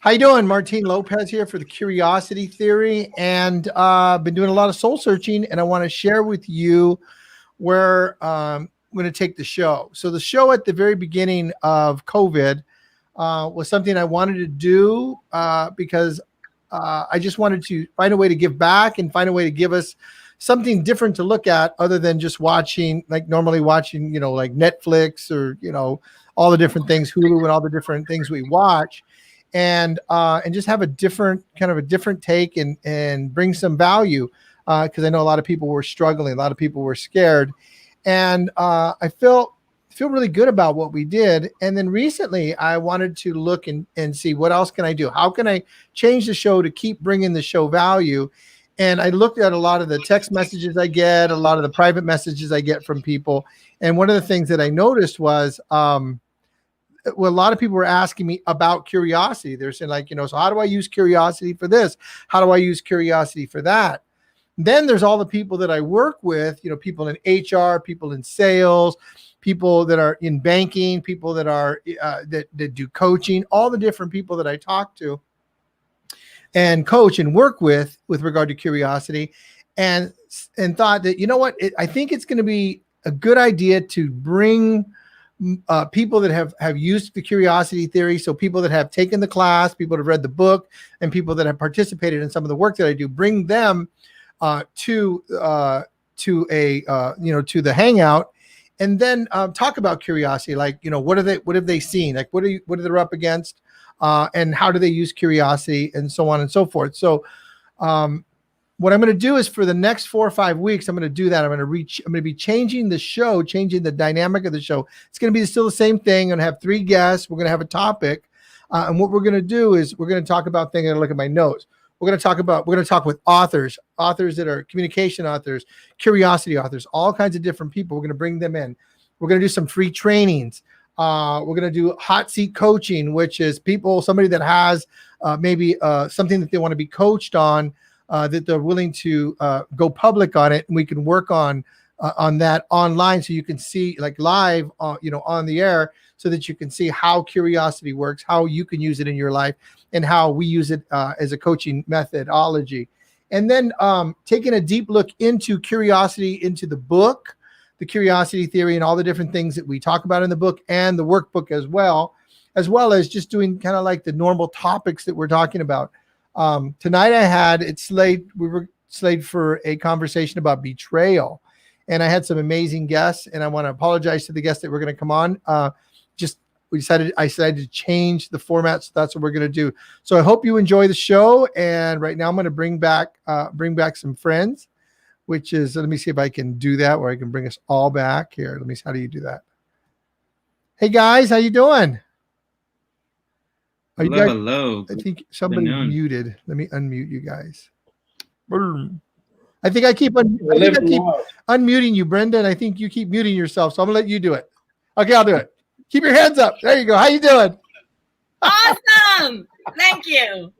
How you doing? Martin Lopez here for the Curiosity Theory, and been doing a lot of soul searching, and I want to share with you where I'm going to take the show. So the show at the very beginning of COVID was something I wanted to do because I just wanted to find a way to give back and find a way to give us something different to look at other than just watching, like normally watching, like Netflix or, all the different things, Hulu and all the different things we watch, and just have a different take and bring some value because I know a lot of people were struggling, a lot of people were scared, and I feel really good about what we did. And then recently I wanted to look and see what else can I do? How can I change the show to keep bringing the show value? And I looked at a lot of the text messages I get, a lot of the private messages I get from people. And one of the things that I noticed was, a lot of people were asking me about curiosity. They're saying so how do I use curiosity for this? How do I use curiosity for that? Then there's all the people that I work with, people in HR, people in sales, people that are in banking, people that are that do coaching, all the different people that I talk to and coach and work with regard to curiosity, and thought that I think it's going to be a good idea to bring people that have used the curiosity theory. So people that have taken the class, people that have read the book, and people that have participated in some of the work that I do, bring them to the the hangout, and then talk about curiosity. What have they seen? What are they up against? And how do they use curiosity, and so on and so forth. So what I'm going to do is for the next 4 or 5 weeks, I'm going to do that. I'm going to be changing the show, changing the dynamic of the show. It's going to be still the same thing. I'm going to have 3 guests. We're going to have a topic. And what we're going to do is we're going to talk about things. I'm going to look at my notes. We're going to talk with authors that are communication authors, curiosity authors, all kinds of different people. We're going to bring them in. We're going to do some free trainings. We're going to do hot seat coaching, which is somebody that has maybe something that they want to be coached on, that they're willing to go public on it, and we can work on that online, so you can see live, on the air, so that you can see how curiosity works, how you can use it in your life, and how we use it as a coaching methodology. And then taking a deep look into curiosity, into the book, the Curiosity Theory, and all the different things that we talk about in the book and the workbook as well as just doing kind of like the normal topics that we're talking about. Tonight we were slated for a conversation about betrayal, and I had some amazing guests, and I want to apologize to the guests that were going to come on. I decided to change the format, so that's what we're going to do. So I hope you enjoy the show. And right now I'm going to bring back some friends, which is, let me see if I can do that where I can bring us all back here. Let me see, how do you do that? Hey guys, how you doing? Hello. I think somebody muted. Let me unmute you guys. I think I keep unmuting you, Brendan. I think you keep muting yourself, so I'm gonna let you do it. Okay, I'll do it. Keep your hands up. There you go. How you doing? Awesome. Thank you.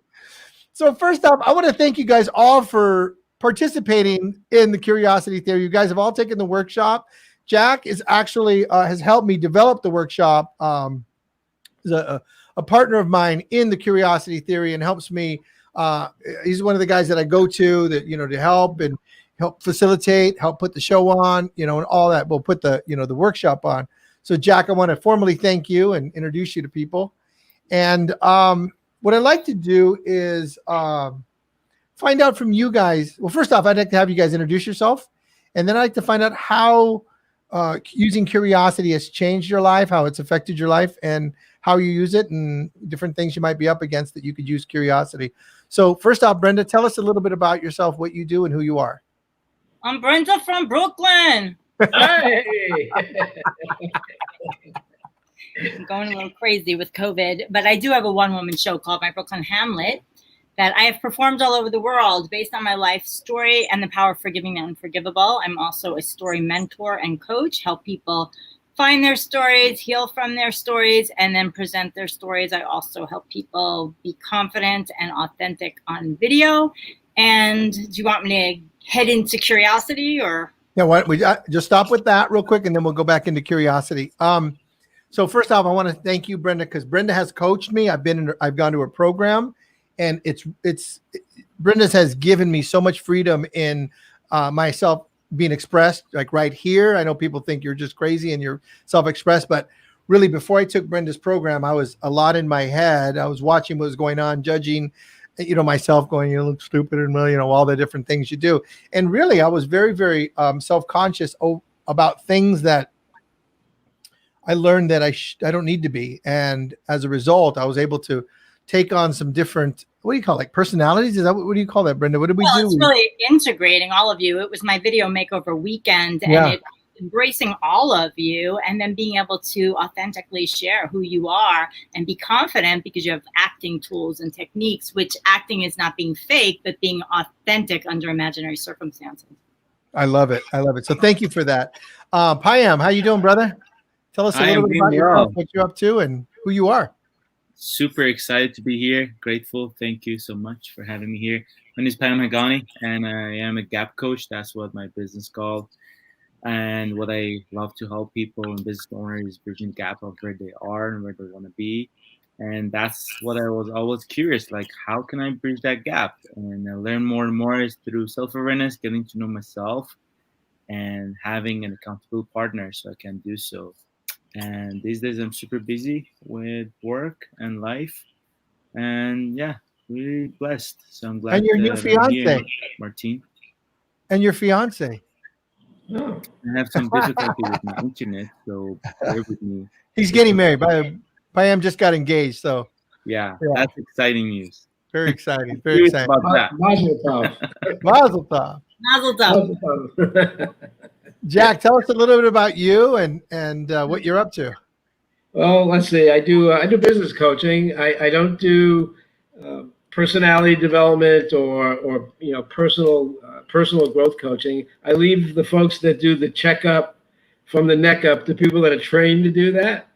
So first off, I want to thank you guys all for participating in the Curiosity Theory. You guys have all taken the workshop. Jack is actually has helped me develop the workshop. He's a partner of mine in the Curiosity Theory and helps me. He's one of the guys that I go to that, to help facilitate, help put the show on, and all that. We'll put the workshop on. So Jack, I want to formally thank you and introduce you to people. And what I'd like to do is find out from you guys. Well, first off, I'd like to have you guys introduce yourself. And then I'd like to find out how using curiosity has changed your life, how it's affected your life, and how you use it, and different things you might be up against that you could use curiosity. So first off, Brenda, tell us a little bit about yourself, what you do and who you are. I'm Brenda from Brooklyn. Hey. I'm going a little crazy with COVID, but I do have a one-woman show called My Brooklyn Hamlet that I have performed all over the world based on my life story and the power of forgiving the unforgivable. I'm also a story mentor and coach, help people find their stories, heal from their stories, and then present their stories. I also help people be confident and authentic on video. And do you want me to head into curiosity or? Yeah, why don't we just stop with that real quick, and then we'll go back into curiosity. So first off, I want to thank you, Brenda, because Brenda has coached me. I've gone to her program, and Brenda has given me so much freedom in myself being expressed, like right here. I know people think you're just crazy and you're self-expressed, but really before I took Brenda's program, I was a lot in my head. I was watching what was going on, judging, myself going, you look stupid and, all the different things you do. And really, I was very, very self-conscious about things that I learned that I don't need to be. And as a result, I was able to take on some different, what do you call it, like personalities? Is that what do you call that, Brenda? What did we do? It's really integrating all of you. It was my video makeover weekend, and it embracing all of you, and then being able to authentically share who you are and be confident because you have acting tools and techniques, which acting is not being fake, but being authentic under imaginary circumstances. I love it. I love it. So tam, for that. Payam, how you doing, brother? Tell us a little bit about yourself, what you're up to, and who you are. Super excited to be here. Grateful. Thank you so much for having me here. My name is Payam Hagani, and I am a gap coach. That's what my business is called. And what I love to help people and business owners bridging the gap of where they are and where they want to be. And that's what I was always curious, like, how can I bridge that gap? And I learn more and more is through self-awareness, getting to know myself, and having an accountable partner so I can do so. And these days I'm super busy with work and life, and really blessed. So I'm glad. And your new fiance, Martine. And your fiance. I have some difficulty with my internet, so bear with me. He's getting married. Payam just got engaged, so yeah, that's exciting news. Very exciting. Very exciting. Mazel tov. Mazel tov. Mazel tov. Jack, tell us a little bit about you and what you're up to. Well, let's see. I do business coaching. I don't do personality development or personal growth coaching. I leave the folks that do the checkup from the neck up to people that are trained to do that.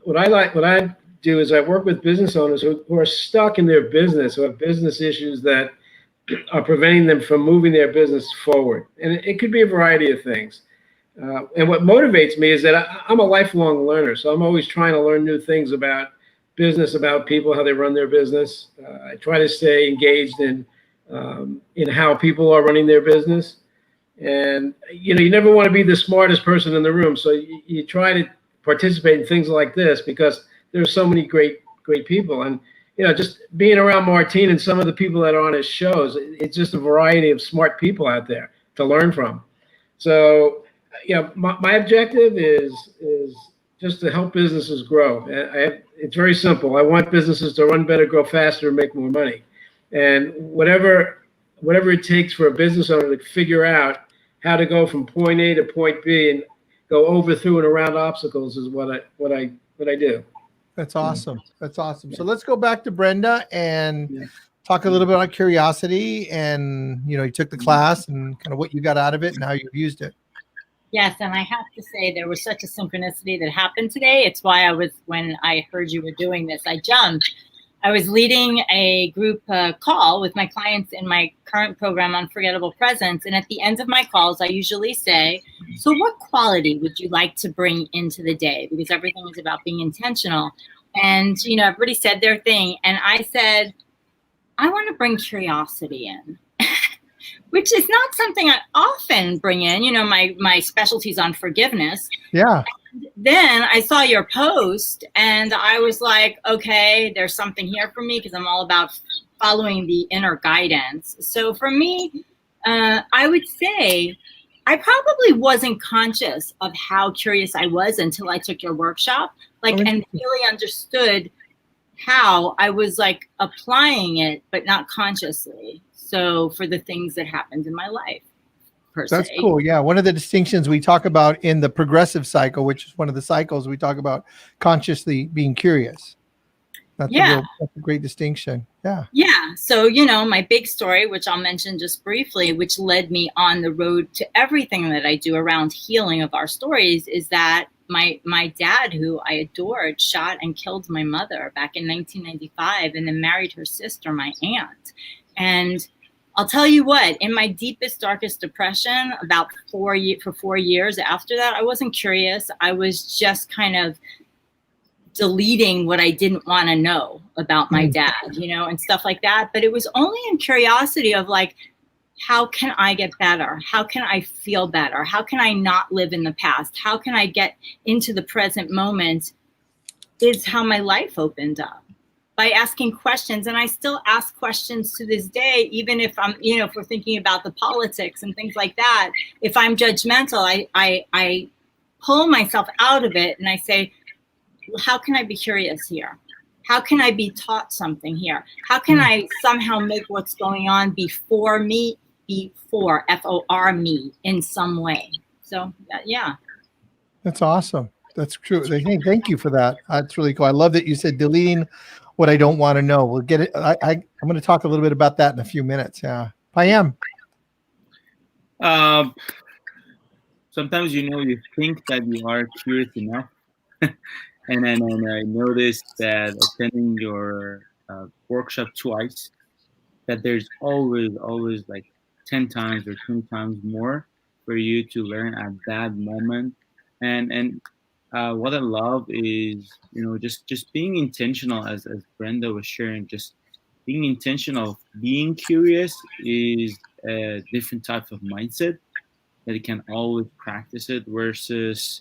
What I do is I work with business owners who are stuck in their business, who have business issues that are preventing them from moving their business forward. And it could be a variety of things. And what motivates me is that I'm a lifelong learner. So I'm always trying to learn new things about business, about people, how they run their business. I try to stay engaged in how people are running their business. And, you never want to be the smartest person in the room. So you try to participate in things like this because there's so many great people. And, just being around Martine and some of the people that are on his shows, it's just a variety of smart people out there to learn from. So, my objective is just to help businesses grow. It's very simple. I want businesses to run better, grow faster, and make more money. And whatever it takes for a business owner to figure out how to go from point A to point B and go over, through, and around obstacles is what I do. That's awesome. That's awesome. So let's go back to Brenda and talk a little bit about curiosity. And, you took the class and kind of what you got out of it and how you've used it. Yes, and I have to say there was such a synchronicity that happened today. It's why when I heard you were doing this, I jumped. I was leading a group call with my clients in my current program, Unforgettable Presence. And at the end of my calls, I usually say, so what quality would you like to bring into the day? Because everything is about being intentional. And, everybody said their thing. And I said, I want to bring curiosity in, which is not something I often bring in. My specialty is on forgiveness. Yeah. Then I saw your post and I was like, okay, there's something here for me because I'm all about following the inner guidance. So for me, I would say I probably wasn't conscious of how curious I was until I took your workshop, and really understood how I was applying it, but not consciously. So for the things that happened in my life. That's cool. Yeah. One of the distinctions we talk about in the progressive cycle, which is one of the cycles we talk about consciously being curious. That's a great distinction. Yeah. Yeah. So, my big story, which I'll mention just briefly, which led me on the road to everything that I do around healing of our stories, is that my dad, who I adored, shot and killed my mother back in 1995 and then married her sister, my aunt. And I'll tell you what, in my deepest, darkest depression, about 4 years after that, I wasn't curious. I was just kind of deleting what I didn't want to know about my dad, and stuff like that. But it was only in curiosity of like, how can I get better? How can I feel better? How can I not live in the past? How can I get into the present moment? Is how my life opened up, by asking questions. And I still ask questions to this day, even if I'm, if we're thinking about the politics and things like that. If I'm judgmental, I pull myself out of it and I say, how can I be curious here? How can I be taught something here? How can I somehow make what's going on before FOR me in some way? So yeah. That's awesome. That's true. Thank you for that. That's really cool. I love that you said deleting what I don't want to know. We'll get it. I'm going to talk a little bit about that in a few minutes. Yeah. Payam. Sometimes, you think that you are curious enough. And then I noticed that attending your workshop twice, that there's always like 10 times or 20 times more for you to learn at that moment. And what I love is, just being intentional, as Brenda was sharing, just being intentional. Being curious is a different type of mindset that you can always practice it, versus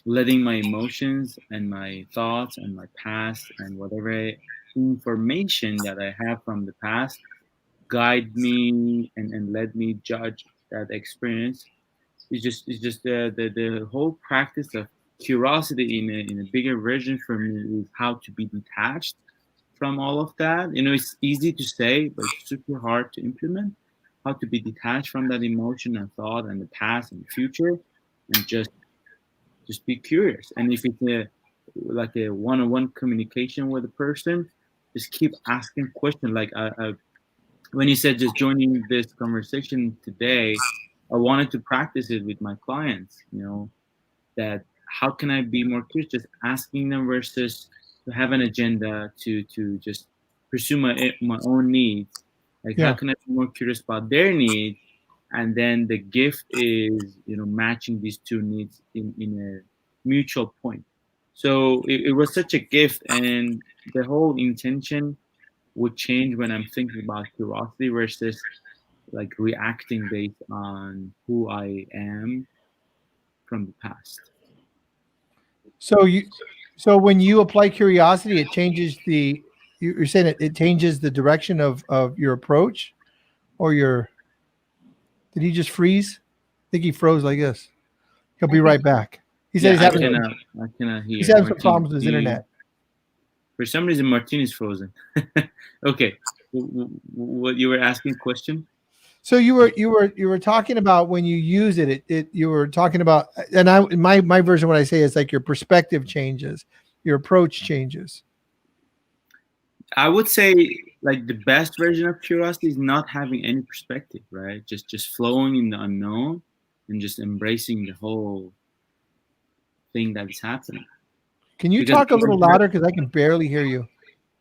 letting my emotions and my thoughts and my past and whatever information that I have from the past guide me and let me judge that experience. It's just the whole practice of curiosity in a bigger version for me is how to be detached from all of that. It's easy to say, but it's super hard to implement. How to be detached from that emotion and thought and the past and the future, and just be curious. And if it's like a one-on-one communication with a person, just keep asking questions. Like when you said just joining this conversation today, I wanted to practice it with my clients, that how can I be more curious, just asking them, versus to have an agenda to just pursue my own needs. Like, how can I be more curious about their needs? And then the gift is, matching these two needs in a mutual point. So it was such a gift, and the whole intention would change when I'm thinking about curiosity versus like reacting based on who I am from the past. So when you apply curiosity, it changes you're saying it changes the direction of your approach, or did he just freeze? I think he froze like this. He'll be right back. He said I cannot hear. He's having some problems with his internet. For some reason, Martin is frozen. Okay, what you were asking a question? So you were talking about when you use it, you were talking about, and my version of what I say is like your perspective changes, your approach changes. I would say like the best version of curiosity is not having any perspective, right? Just flowing in the unknown and just embracing the whole thing that is happening. Can you talk a little louder? Because I can barely hear you.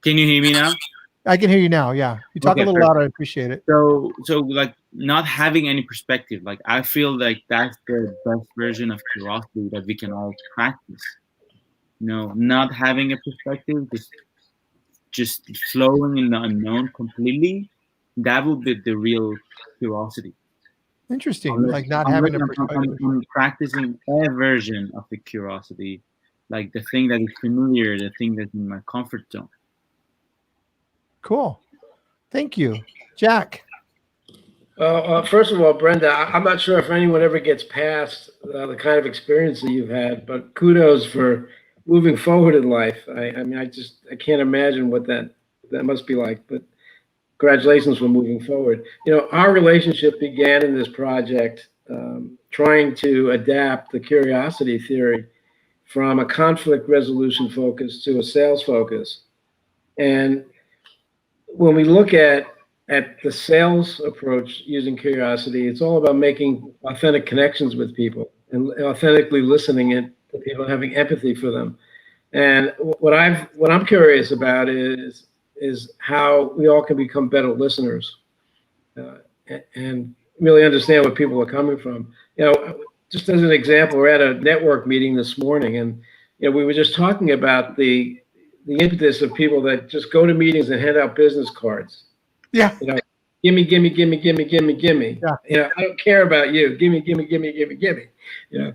Can you hear me now? I can hear you now. Yeah. You talk a little louder. I appreciate it. So like not having any perspective, like I feel like that's the best version of curiosity that we can all practice. Not having a perspective, just flowing in the unknown completely. That would be the real curiosity. Interesting. Like not having a perspective. I'm practicing a version of the curiosity, like the thing that is familiar, the thing that's in my comfort zone. Cool. Thank you. Jack. First of all, Brenda, I'm not sure if anyone ever gets past the kind of experience that you've had, but kudos for moving forward in life. I can't imagine what that must be like, but congratulations for moving forward. Our relationship began in this project trying to adapt the curiosity theory from a conflict resolution focus to a sales focus. And when we look at the sales approach using curiosity, it's all about making authentic connections with people and authentically listening to people, having empathy for them. And what I'm curious about is how we all can become better listeners and really understand where people are coming from. Just as an example, we're at a network meeting this morning, and we were just talking about the impetus of people that just go to meetings and hand out business cards. Yeah. Gimme, gimme, gimme, gimme, gimme, gimme. Yeah. I don't care about you. Gimme, gimme, gimme, gimme, gimme.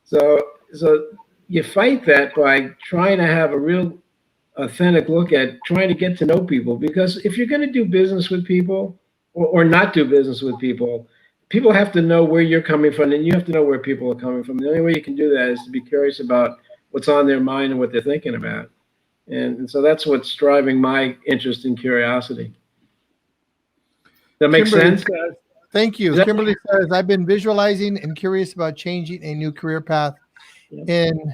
So you fight that by trying to have a real authentic look at trying to get to know people, because if you're going to do business with people or not do business with people, people have to know where you're coming from, and you have to know where people are coming from. The only way you can do that is to be curious about what's on their mind and what they're thinking about. And so that's what's driving my interest in curiosity. That makes sense? Thank you. Kimberly says, I've been visualizing and curious about changing a new career path in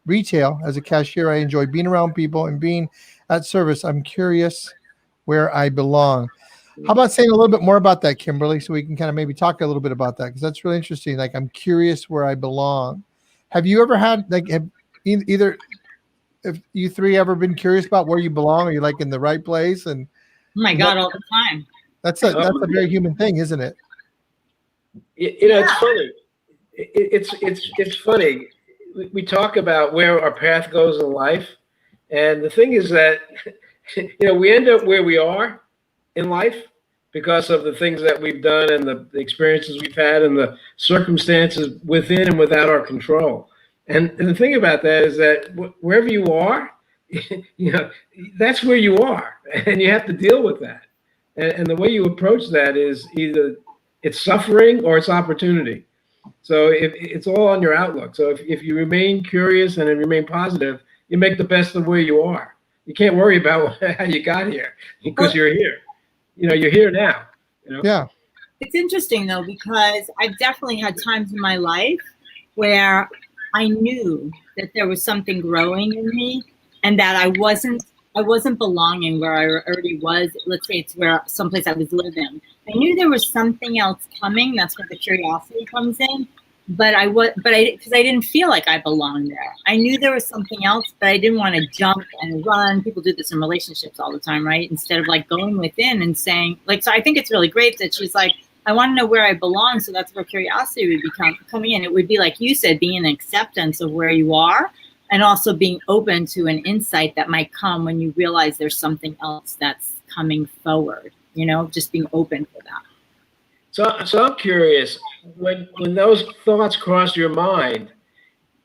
retail. As a cashier, I enjoy being around people and being at service. I'm curious where I belong. How about saying a little bit more about that, Kimberly, so we can kind of maybe talk a little bit about that, because that's really interesting. Like, I'm curious where I belong. Have you ever had, like, either if you three ever been curious about where you belong? Are you like in the right place? And oh my God, all the time. That's a very human thing, isn't it? It's funny. It's funny. We talk about where our path goes in life, and the thing is that we end up where we are in life because of the things that we've done and the experiences we've had and the circumstances within and without our control. And the thing about that is that wherever you are, that's where you are, and you have to deal with that. And the way you approach that is either it's suffering or it's opportunity. So it's all on your outlook. So if you remain curious and remain positive, you make the best of where you are. You can't worry about how you got here because you're here. You're here now. Yeah. It's interesting though, because I've definitely had times in my life where I knew that there was something growing in me and that I wasn't belonging where I already was. Let's say it's where someplace I was living. I knew there was something else coming. That's where the curiosity comes in. Because I didn't feel like I belonged there. I knew there was something else, but I didn't want to jump and run. People do this in relationships all the time, right? Instead of like going within and saying, like, so I think it's really great that she's like, I want to know where I belong. So that's where curiosity would be coming in. It would be like you said, being an acceptance of where you are, and also being open to an insight that might come when you realize there's something else that's coming forward, just being open for that. So I'm curious, when those thoughts crossed your mind,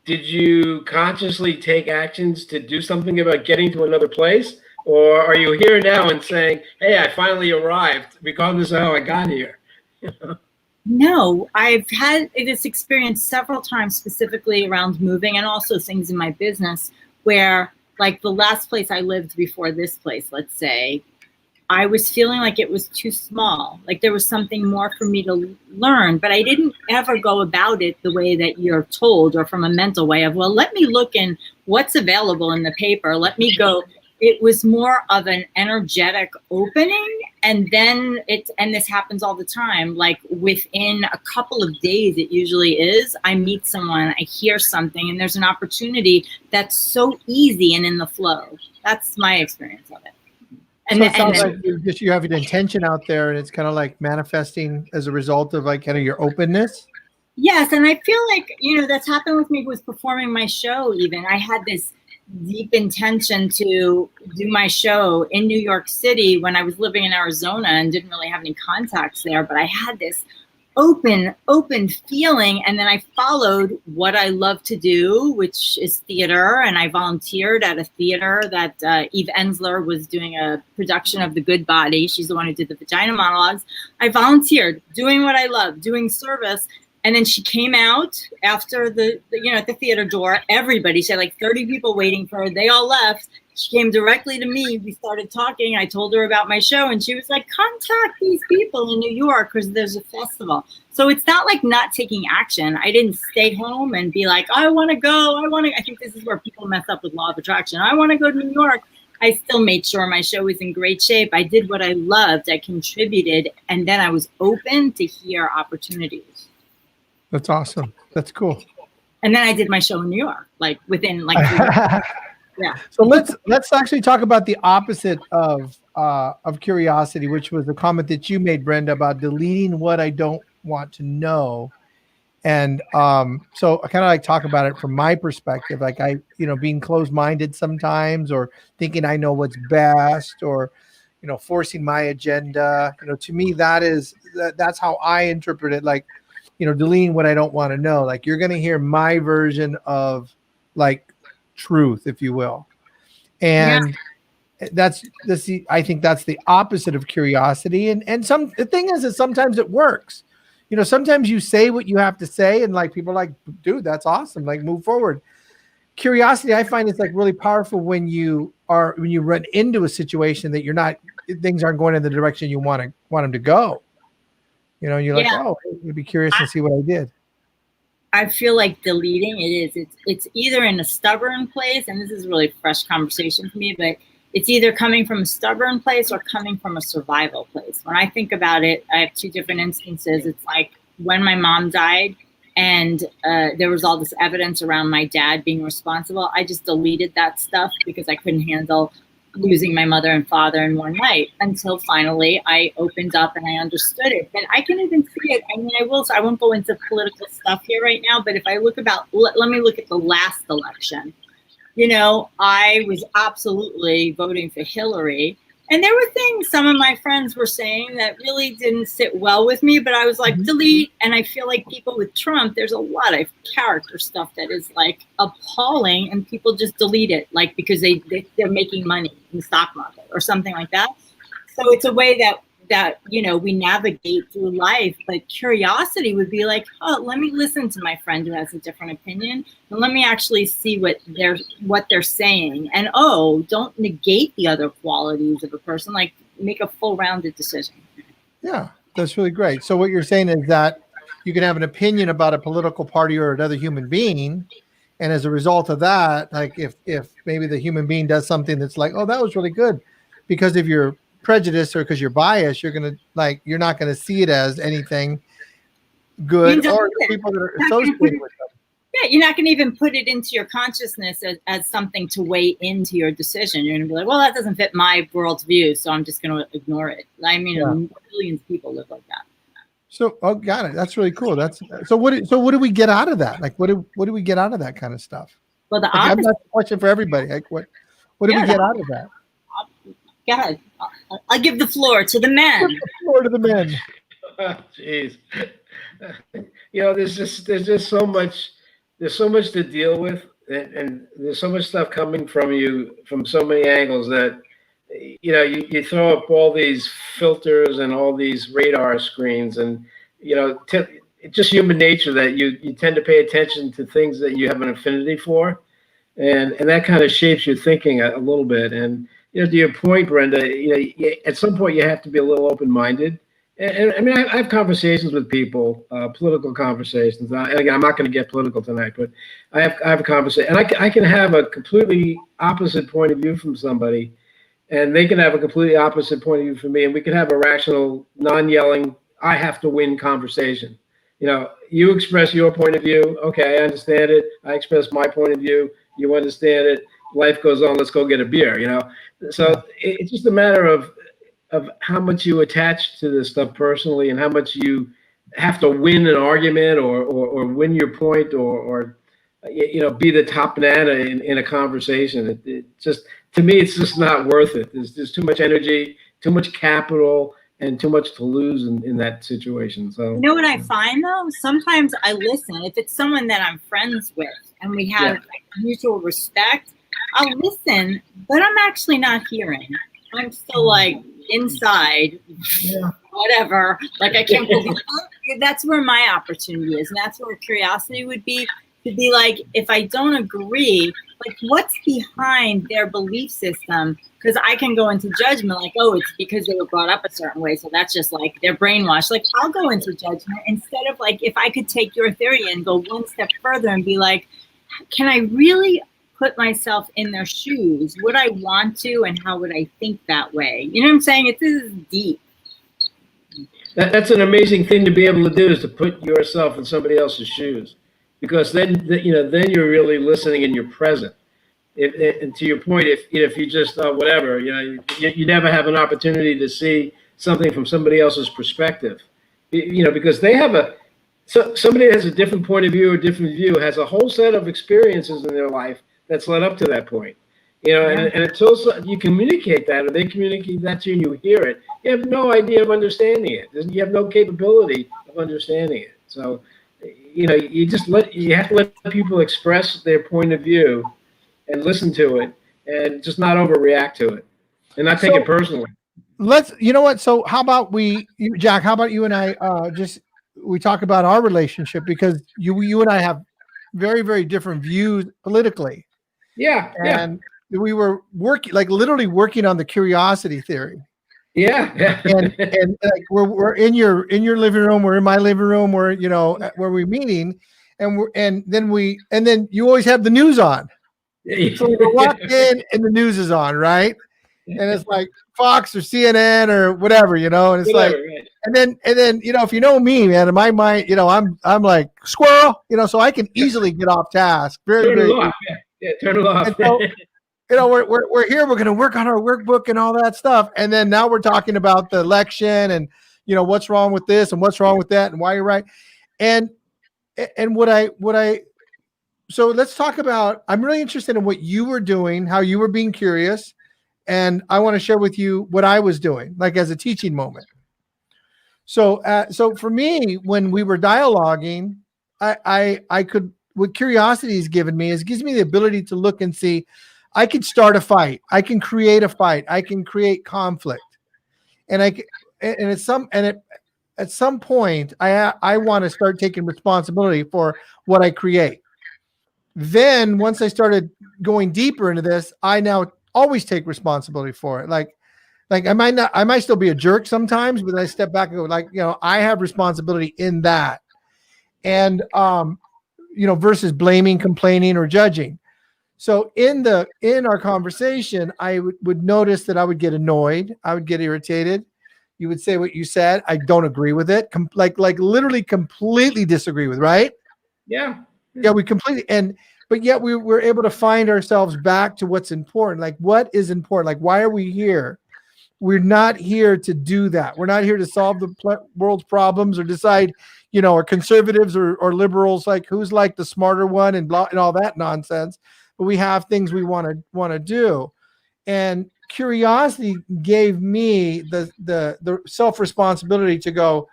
did you consciously take actions to do something about getting to another place? Or are you here now and saying, hey, I finally arrived, regardless of how I got here? No, I've had this experience several times, specifically around moving and also things in my business where, like the last place I lived before this place, let's say, I was feeling like it was too small. Like there was something more for me to learn, but I didn't ever go about it the way that you're told, or from a mental way of, well, let me look in what's available in the paper. Let me go. It was more of an energetic opening. And then and this happens all the time, like within a couple of days, it usually is, I meet someone, I hear something, and there's an opportunity that's so easy and in the flow. That's my experience of it. So it sounds like you have an intention out there, and it's kind of like manifesting as a result of like kind of your openness. Yes, and I feel like, that's happened with me with performing my show even. I had this deep intention to do my show in New York City when I was living in Arizona and didn't really have any contacts there, but I had this open feeling. And then I followed what I love to do, which is theater. And I volunteered at a theater that Eve Ensler was doing a production of The Good Body. She's the one who did the vagina monologues. I volunteered doing what I love, doing service. And then she came out after at the theater door. Everybody, she had like 30 people waiting for her. They all left. She came directly to me. We started talking. I told her about my show, and she was like, contact these people in New York because there's a festival. So it's not like not taking action. I didn't stay home and be like, I want to go. I think this is where people mess up with law of attraction. I want to go to New York. I still made sure my show was in great shape. I did what I loved. I contributed. And then I was open to hear opportunities. That's awesome. That's cool. And then I did my show in New York, like within like, yeah. So let's actually talk about the opposite of of curiosity, which was the comment that you made, Brenda, about deleting what I don't want to know. And so I kind of like talk about it from my perspective, like being closed-minded sometimes, or thinking I know what's best, or forcing my agenda. To me, that's how I interpret it. Like, deleting what I don't want to know. Like, you're going to hear my version of like truth, if you will. And I think that's the opposite of curiosity. And the thing is that sometimes it works. Sometimes you say what you have to say, and like people are like, dude, that's awesome. Like, move forward. Curiosity, I find, is like really powerful when you run into a situation that things aren't going in the direction you want them to go. You're like, oh, you'd be curious to see what I did. I feel like deleting it's either in a stubborn place, and this is a really fresh conversation for me, but it's either coming from a stubborn place or coming from a survival place. When I think about it, I have two different instances. It's like when my mom died and there was all this evidence around my dad being responsible, I just deleted that stuff because I couldn't handle losing my mother and father in one night, until finally I opened up and I understood it. And I can even see it. I mean, I won't go into political stuff here right now, but if I let me look at the last election. I was absolutely voting for Hillary. And there were things some of my friends were saying that really didn't sit well with me, but I was like, delete. And I feel like people with Trump, there's a lot of character stuff that is like appalling, and people just delete it, like because they're making money in the stock market or something like that. So it's a way that we navigate through life. But curiosity would be like, oh, let me listen to my friend who has a different opinion, and let me actually see what they're saying. And don't negate the other qualities of a person. Like, make a full rounded decision. Yeah, that's really great. So what you're saying is that you can have an opinion about a political party or another human being, and as a result of that, like if maybe the human being does something that's like, oh, that was really good, because of your prejudice or because you're biased, you're not gonna see it as anything good, or the people that are associated with them. Yeah, you're not going to even put it into your consciousness as something to weigh into your decision. You're going to be like, well, that doesn't fit my world's view, so I'm just going to ignore it. I mean, millions of people live like that. So, got it. That's really cool. So what do we get out of that? Like, what do we get out of that kind of stuff? Well, I've got a question for everybody. Like, what do we get out of that? Go ahead. I'll give the floor to the men. Give the floor to the men. Jeez. There's just so much. There's so much to deal with, and there's so much stuff coming from you from so many angles that, you throw up all these filters and all these radar screens, and, it's just human nature that you tend to pay attention to things that you have an affinity for, and that kind of shapes your thinking a little bit. And, to your point, Brenda, at some point you have to be a little open-minded. And I mean, I have conversations with people, political conversations. Again, I'm not going to get political tonight, but I have a conversation, and I can have a completely opposite point of view from somebody, and they can have a completely opposite point of view from me, and we can have a rational, non-yelling, I have to win conversation. You express your point of view. Okay, I understand it. I express my point of view. You understand it. Life goes on. Let's go get a beer. So it's just a matter of how much you attach to this stuff personally, and how much you have to win an argument or win your point or be the top banana in a conversation. It just, to me, it's just not worth it. There's too much energy, too much capital, and too much to lose in that situation. So, you know what I find though? Sometimes I listen. If it's someone that I'm friends with and we have mutual respect, I'll listen, but I'm actually not hearing. I'm still like inside, whatever. Like, I can't believe that's where my opportunity is. And that's where curiosity would be, to be like, if I don't agree, like, what's behind their belief system? Because I can go into judgment, like, oh, it's because they were brought up a certain way, so that's just like they're brainwashed. Like, I'll go into judgment instead of, like, if I could take your theory and go one step further and be like, can I really put myself in their shoes? Would I want to, and how would I think that way? You know what I'm saying? This is deep. That's an amazing thing to be able to do, is to put yourself in somebody else's shoes, because then you're really listening and you're present. And to your point, if you just whatever, you never have an opportunity to see something from somebody else's perspective, because they have somebody that has a different point of view, or different view, has a whole set of experiences in their life that's led up to that point. And until you communicate that, or they communicate that to you, and you hear it, you have no idea of understanding it. You have no capability of understanding it. So, you have to let people express their point of view, and listen to it, and just not overreact to it, and not take it personally. So how about Jack, how about you and I we talk about our relationship, because you and I have very, very different views politically. Yeah. And we were literally working on the curiosity theory. Yeah. and like we're in your living room, we're in my living room, where we're meeting, and then you always have the news on. So we walk in and the news is on, right? And it's like Fox or CNN or whatever, and it's whatever, like, right. and then if you know me, man, in my mind, I'm like squirrel, so I can easily get off task. Turn it off. Yeah, turn it off. So, we're here, we're going to work on our workbook and all that stuff, and then now we're talking about the election and what's wrong with this and what's wrong with that and why you're right, and so let's talk about, I'm really interested in what you were doing, how you were being curious, and I want to share with you what I was doing, like as a teaching moment. So for me, when we were dialoguing, I could, what curiosity has given me is, gives me the ability to look and see, I can start a fight, I can create a fight, I can create conflict, at some point, I want to start taking responsibility for what I create. Then once I started going deeper into this, I now always take responsibility for it. Like I might still be a jerk sometimes, but I step back and go, I have responsibility in that. And, versus blaming, complaining, or judging. So in our conversation, I would notice that I would get annoyed. I would get irritated. You would say what you said. I don't agree with it. Like literally completely disagree with, right? Yeah. Yeah, we completely, but yet we were able to find ourselves back to what's important. Like, what is important? Like, why are we here? We're not here to do that. We're not here to solve the world's problems or decide, are conservatives or liberals, like who's like the smarter one and blah and all that nonsense. But we have things we want to do. And curiosity gave me the self-responsibility to go,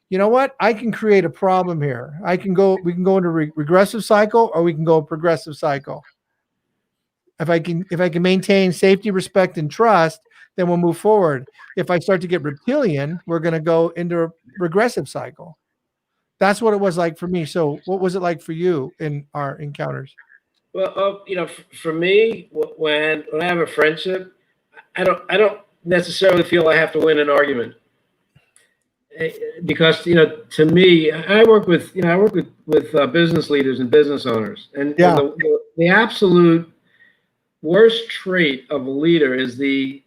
you know what? I can create a problem here. We can go into regressive cycle, or we can go progressive cycle. If I can maintain safety, respect, and trust, then we'll move forward. If I start to get reptilian, we're going to go into a regressive cycle. That's what it was like for me. So what was it like for you in our encounters? Well, for me, when I have a friendship, I don't necessarily feel I have to win an argument. Because to me, I work with business leaders and business owners, and the absolute worst trait of a leader is the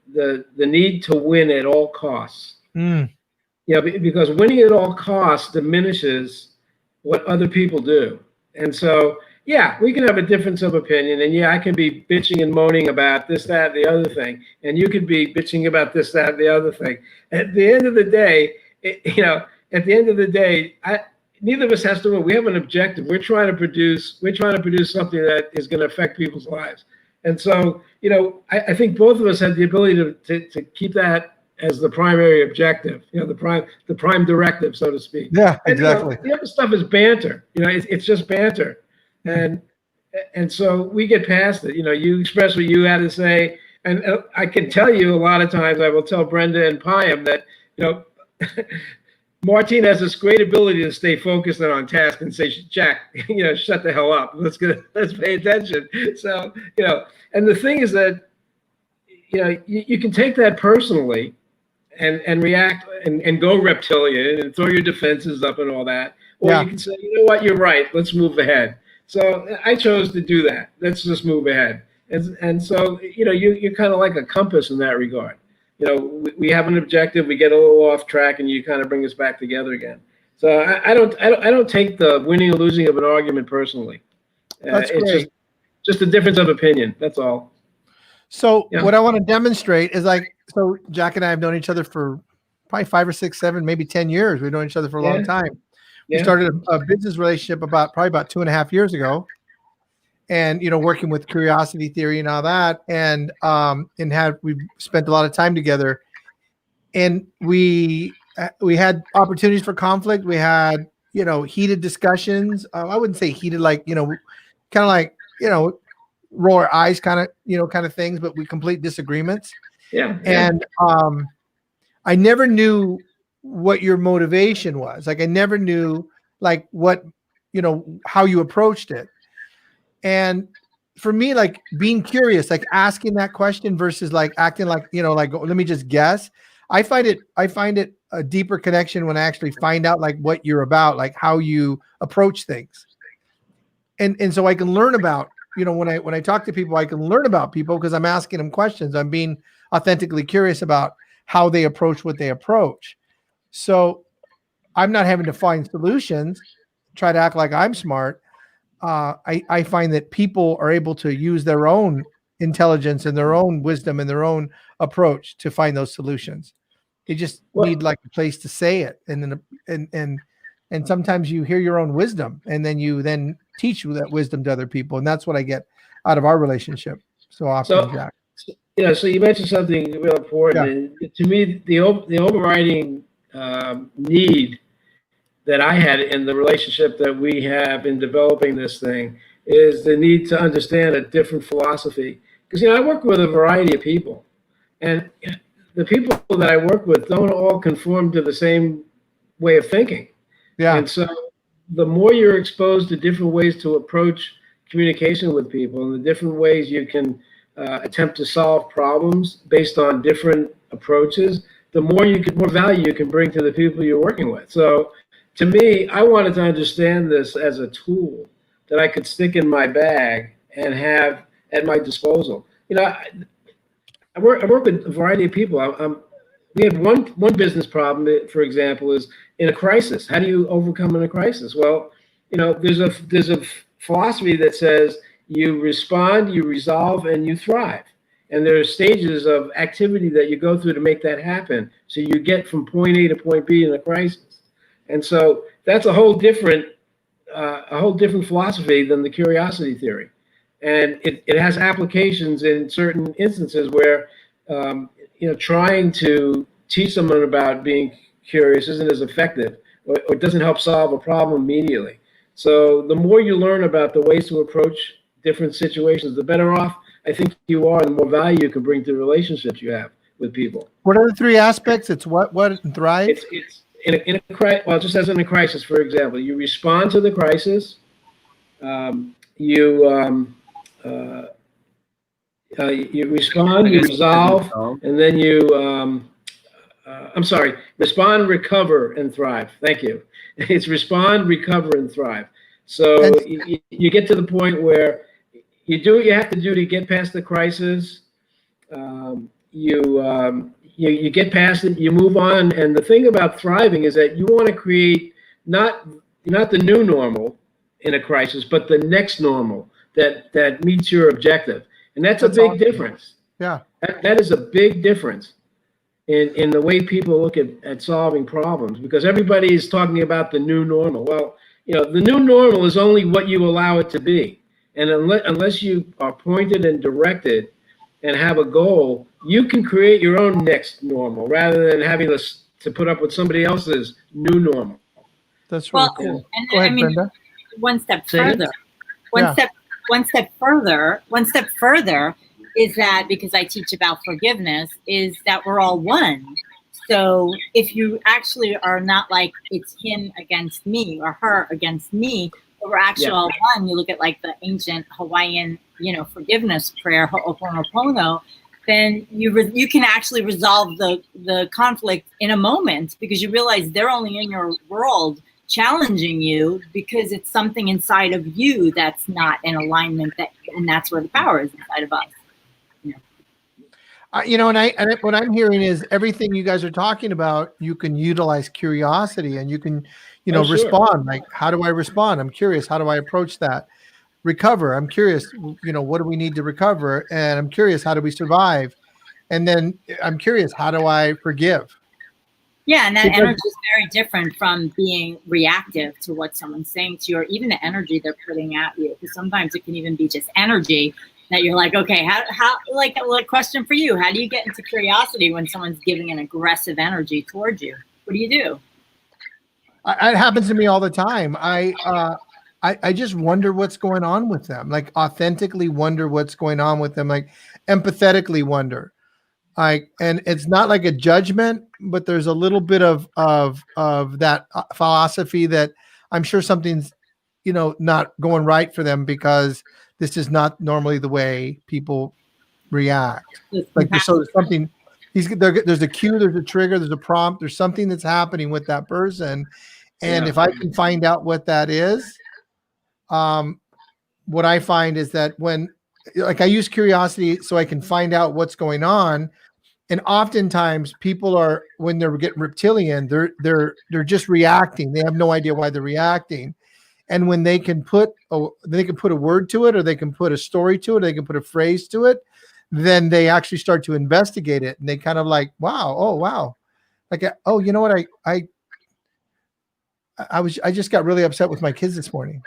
need to win at all costs. Because winning at all costs diminishes what other people do, and so we can have a difference of opinion, and I can be bitching and moaning about this, that, the other thing, and you could be bitching about this, that, the other thing. At the end of the day. Neither of us has to win. We have an objective. We're trying to produce something that is going to affect people's lives. And so, I think both of us have the ability to keep that as the primary objective, the prime directive, so to speak. Yeah, exactly. And, the other stuff is banter. It's just banter. And so we get past it. You express what you had to say. And I can tell you a lot of times, I will tell Brenda and Payam that, Martine has this great ability to stay focused and on task and say, Jack, shut the hell up. Let's pay attention. So, and the thing is that, you can take that personally and react and go reptilian and throw your defenses up and all that. Or you can say, you know what, you're right. Let's move ahead. So I chose to do that. Let's just move ahead. And so, you're kind of like a compass in that regard. We have an objective, we get a little off track, and you kind of bring us back together again. So I don't take the winning or losing of an argument personally. That's great. just a difference of opinion. That's all. So Yeah. what I want to demonstrate is so Jack and I have known each other for probably 5 or 6, 7, maybe 10 years. We've known each other for a long Yeah. time. We Yeah. started a business relationship probably about 2.5 years ago, and working with curiosity theory and all that, and we spent a lot of time together, and we had opportunities for conflict. We had heated discussions. I wouldn't say heated, like kind of like roll our eyes kind of things, but we complete disagreements. Yeah. And I never knew what your motivation was. Like I never knew like what how you approached it. And for me, like being curious, like asking that question versus like acting like like let me just guess. I find it a deeper connection when I actually find out like what you're about, like how you approach things. And so I can learn about, when I talk to people, I can learn about people because I'm asking them questions. I'm being authentically curious about how they approach what they approach. So I'm not having to find solutions, try to act like I'm smart. I find that people are able to use their own intelligence and their own wisdom and their own approach to find those solutions. They just need like a place to say it, and then and sometimes you hear your own wisdom, and then you teach that wisdom to other people, and that's what I get out of our relationship so often, Jack. So you mentioned something real important. Yeah. And to me, the overriding need that I had in the relationship that we have in developing this thing is the need to understand a different philosophy. Because I work with a variety of people, and the people that I work with don't all conform to the same way of thinking. Yeah. And so the more you're exposed to different ways to approach communication with people and the different ways you can attempt to solve problems based on different approaches, the more value you can bring to the people you're working with. So to me, I wanted to understand this as a tool that I could stick in my bag and have at my disposal. I work with a variety of people. We have one business problem, for example, is in a crisis. How do you overcome in a crisis? Well, there's a philosophy that says you respond, you resolve, and you thrive. And there are stages of activity that you go through to make that happen. So you get from point A to point B in a crisis. And so that's a whole different philosophy than the curiosity theory. And it has applications in certain instances where, trying to teach someone about being curious isn't as effective, or it doesn't help solve a problem immediately. So the more you learn about the ways to approach different situations, the better off I think you are, and the more value you can bring to the relationships you have with people. What are the 3 aspects? It's what and thrive? It's in a crisis. Well, just as in a crisis, for example, you respond to the crisis. You respond, you resolve, and then you, respond, recover, and thrive. Thank you. It's respond, recover, and thrive. So you get to the point where you do what you have to do to get past the crisis. You get past it, you move on. And the thing about thriving is that you want to create not the new normal in a crisis, but the next normal that meets your objective. And that's a big awesome difference. Yeah. That is a big difference in the way people look at solving problems, because everybody is talking about the new normal. Well, the new normal is only what you allow it to be. And unless you are pointed and directed and have a goal, you can create your own next normal rather than having to put up with somebody else's new normal. That's really cool. And, Go ahead, Brenda. One step further. One step further is that, because I teach about forgiveness, is that we're all one. So if you actually are not like it's him against me or her against me, but we're actually all one, you look at like the ancient Hawaiian, forgiveness prayer, Ho'oponopono, then you can actually resolve the conflict in a moment, because you realize they're only in your world challenging you because it's something inside of you that's not in alignment, and that's where the power is inside of us. And what I'm hearing is everything you guys are talking about, you can utilize curiosity, and you can, respond. Like, how do I respond? I'm curious. How do I approach that? recover? I'm curious, what do we need to recover? And I'm curious, how do we survive? And then I'm curious, how do I forgive? Yeah, and that energy is very different from being reactive to what someone's saying to you, or even the energy they're putting at you. Because sometimes it can even be just energy that you're like, okay, how like question for you, how do you get into curiosity when someone's giving an aggressive energy towards you? What do you do? It happens to me all the time. I just wonder what's going on with them, like authentically wonder what's going on with them, like empathetically wonder. And it's not like a judgment, but there's a little bit of that philosophy that I'm sure something's, not going right for them, because this is not normally the way people react. Like there's something, there's a cue, there's a trigger, there's a prompt, there's something that's happening with that person. And if I can find out what that is, what I find is that when, like, I use curiosity so I can find out what's going on. And oftentimes people are, when they're getting reptilian, they're just reacting. They have no idea why they're reacting. And when they can put a word to it, or they can put a story to it, or they can put a phrase to it, then they actually start to investigate it. And they kind of like, wow, oh, wow. Like, oh, you know what? I just got really upset with my kids this morning.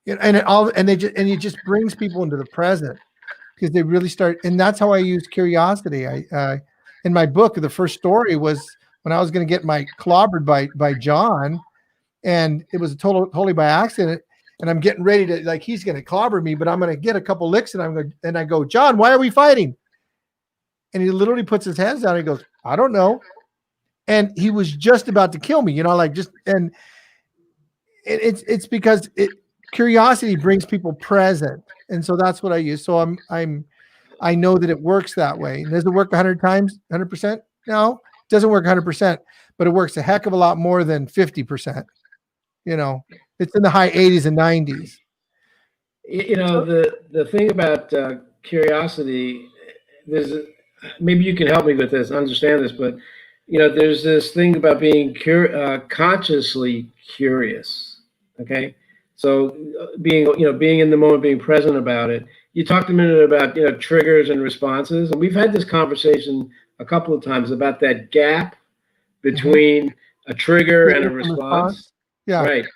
And it just brings people into the present, because they really start. And that's how I use curiosity. In my book, the first story was when I was going to get my clobbered by John, and it was totally by accident. And I'm getting ready to, like, he's going to clobber me, but I'm going to get a couple licks, and I go, John, why are we fighting? And he literally puts his hands down. And he goes, I don't know. And he was just about to kill me, and it's because curiosity brings people present. And so that's what I use. So I know that it works that way. Does it work 100 times, 100%? No, it doesn't work 100%, but it works a heck of a lot more than 50%. It's in the high 80s and 90s. The thing about curiosity, maybe you can help me with this, understand this, but there's this thing about being consciously curious. Okay. So being in the moment, being present about it. You talked a minute about, triggers and responses. And we've had this conversation a couple of times about that gap between a trigger and a response. Yeah. Right.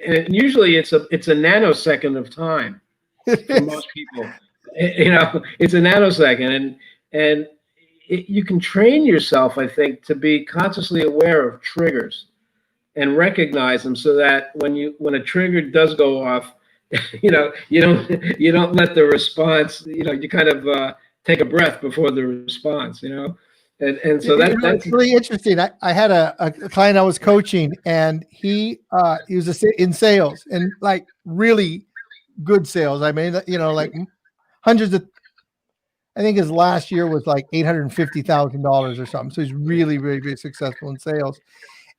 And usually it's a nanosecond of time for most people. It's a nanosecond. And you can train yourself, I think, to be consciously aware of triggers and recognize them, so that when a trigger does go off, you don't let the response, you kind of take a breath before the response, and so that's really interesting. I had a client I was coaching, and he was in sales, and like really good sales. I mean, like hundreds of, I think his last year was like $850,000 or something. So he's really, really, really successful in sales.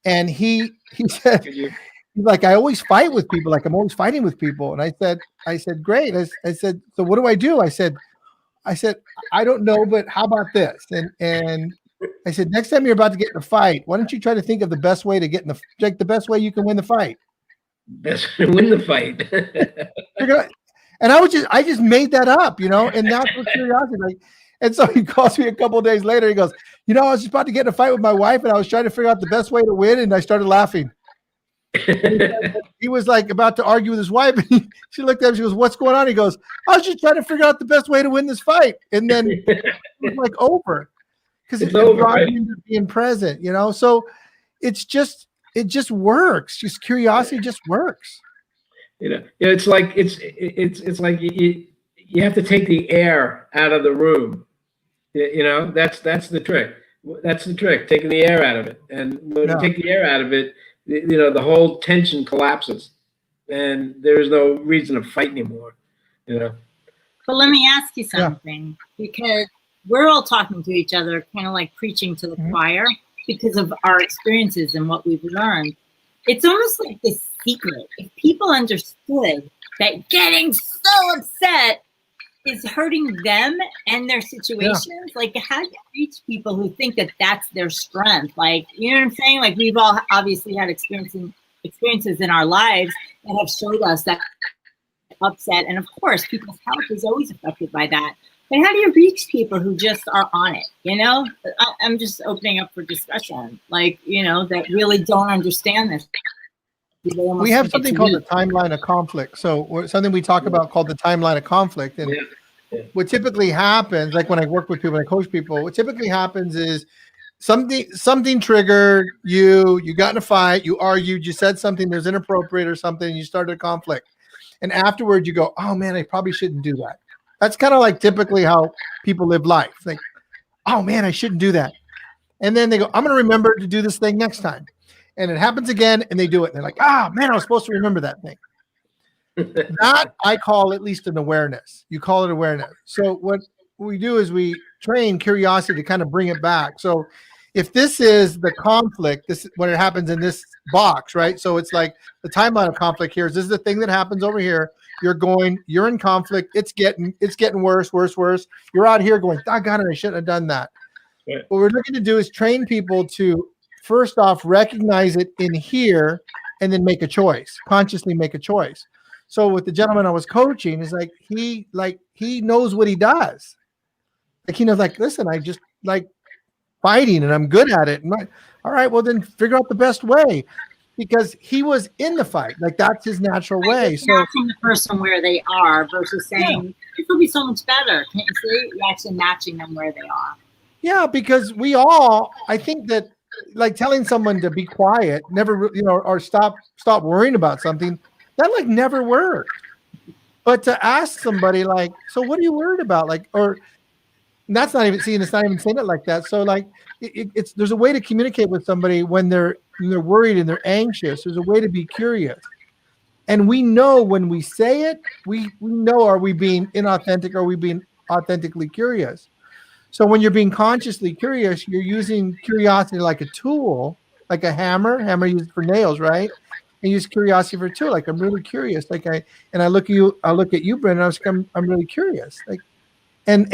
And he said, he's like, I always fight with people. Like, I'm always fighting with people. And I said, great. I said, so what do I do? I said, I don't know, but how about this? And I said, next time you're about to get in a fight, why don't you try to think of the best way to get in the best way you can win the fight? Best way to win the fight. And I just made that up, and that's what curiosity. Like, and so he calls me a couple of days later. He goes, I was just about to get in a fight with my wife, and I was trying to figure out the best way to win, and I started laughing. He was like about to argue with his wife, and she looked at him. She goes, "What's going on?" He goes, "I was just trying to figure out the best way to win this fight," and then it was like over, because it's over, right? Being present, So it just works. Just curiosity just works. It's like you have to take the air out of the room. That's the trick. That's the trick, taking the air out of it. And when you take the air out of it, the whole tension collapses, and there's no reason to fight anymore. But let me ask you something, because we're all talking to each other, kind of like preaching to the choir, because of our experiences and what we've learned. It's almost like this secret. If people understood that getting so upset is hurting them and their situations, like, how do you reach people who think that that's their strength? Like, you know what I'm saying? Like, we've all obviously had experiences in our lives that have showed us that upset. And of course, people's health is always affected by that. But how do you reach people who just are on it? You know, I'm just opening up for discussion, like, you know, that really don't understand this. We have something called the timeline of conflict. So something we talk about called the timeline of conflict. And what typically happens, like when I work with people and I coach people, what typically happens is something triggered you got in a fight, you argued, you said something that was inappropriate or something, and you started a conflict. And afterward you go, oh man, I probably shouldn't do that. That's kind of like typically how people live life. Like, oh man, I shouldn't do that. And then they go, I'm going to remember to do this thing next time. And it happens again and they do it. And they're like, ah, man, I was supposed to remember that thing. That I call at least an awareness. You call it awareness. So what we do is we train curiosity to kind of bring it back. So if this is the conflict, this when it happens in this box, right? So it's like the timeline of conflict here is this is the thing that happens over here. You're in conflict. It's getting worse. You're out here going, I got it. I shouldn't have done that. Yeah. What we're looking to do is train people to first off recognize it in here and then make a choice, consciously make a choice. So with the gentleman I was coaching, is like he knows what he does. Like he knows, like, listen, I just like fighting and I'm good at it. And all right, well then figure out the best way, because he was in the fight. Like that's his natural way. So matching the person where they are versus saying it will be so much better. Can't you see? You're actually matching them where they are. Yeah, because I think that like telling someone to be quiet, never, or stop worrying about something, that like never worked. But to ask somebody like, so what are you worried about? Like, or that's not even saying it like that. So like it's there's a way to communicate with somebody when they're worried and they're anxious. There's a way to be curious. And we know when we say it, we know, are we being inauthentic? Or are we being authentically curious? So when you're being consciously curious, you're using curiosity like a tool, like a hammer used for nails, right? And use curiosity for a tool. Like I'm really curious. Like I look at you, Brendan. I'm really curious. Like, and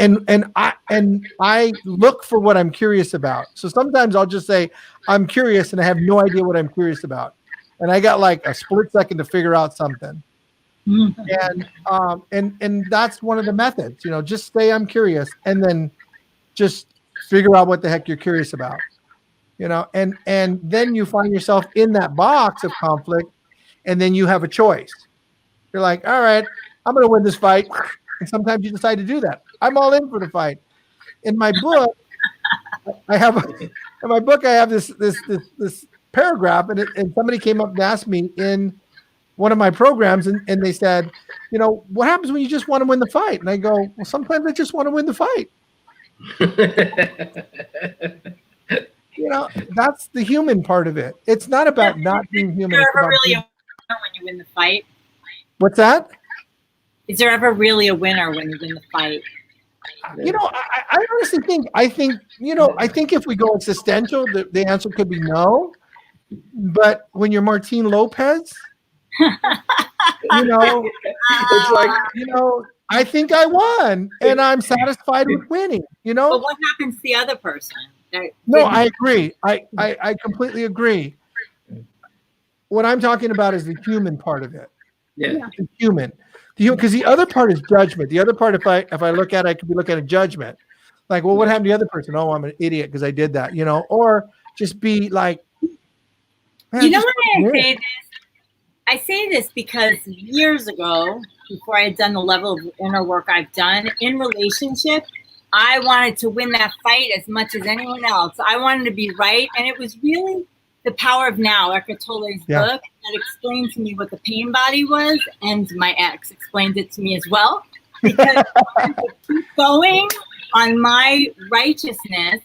I look for what I'm curious about. So sometimes I'll just say I'm curious and I have no idea what I'm curious about, and I got like a split second to figure out something. And that's one of the methods. Just say I'm curious, and then just figure out what the heck you're curious about. And then you find yourself in that box of conflict, and then you have a choice. You're like, all right, I'm going to win this fight. And sometimes you decide to do that. I'm all in for the fight. In my book, I have this paragraph, and somebody came up and asked me in one of my programs, and they said, what happens when you just want to win the fight? And I go, well, sometimes I just want to win the fight. That's the human part of it. It's not about not being human. Is there ever really a winner when you win the fight? What's that? Is there ever really a winner when you win the fight? I honestly think, I think if we go existential, the answer could be no. But when you're Martin Lopez, it's like, I think I won and I'm satisfied with winning, But what happens to the other person? No, I agree. I completely agree. What I'm talking about is the human part of it. Yeah. The human. Because the other part is judgment. The other part, if I look at it, I could be looking at a judgment. Like, well, what happened to the other person? Oh, I'm an idiot because I did that, or just be like, why I say this? I say this because years ago, before I had done the level of inner work I've done in relationship, I wanted to win that fight as much as anyone else. I wanted to be right. And it was really The Power of Now, Eckhart Tolle's book, that explained to me what the pain body was. And my ex explained it to me as well. Because I wanted to keep going on my righteousness,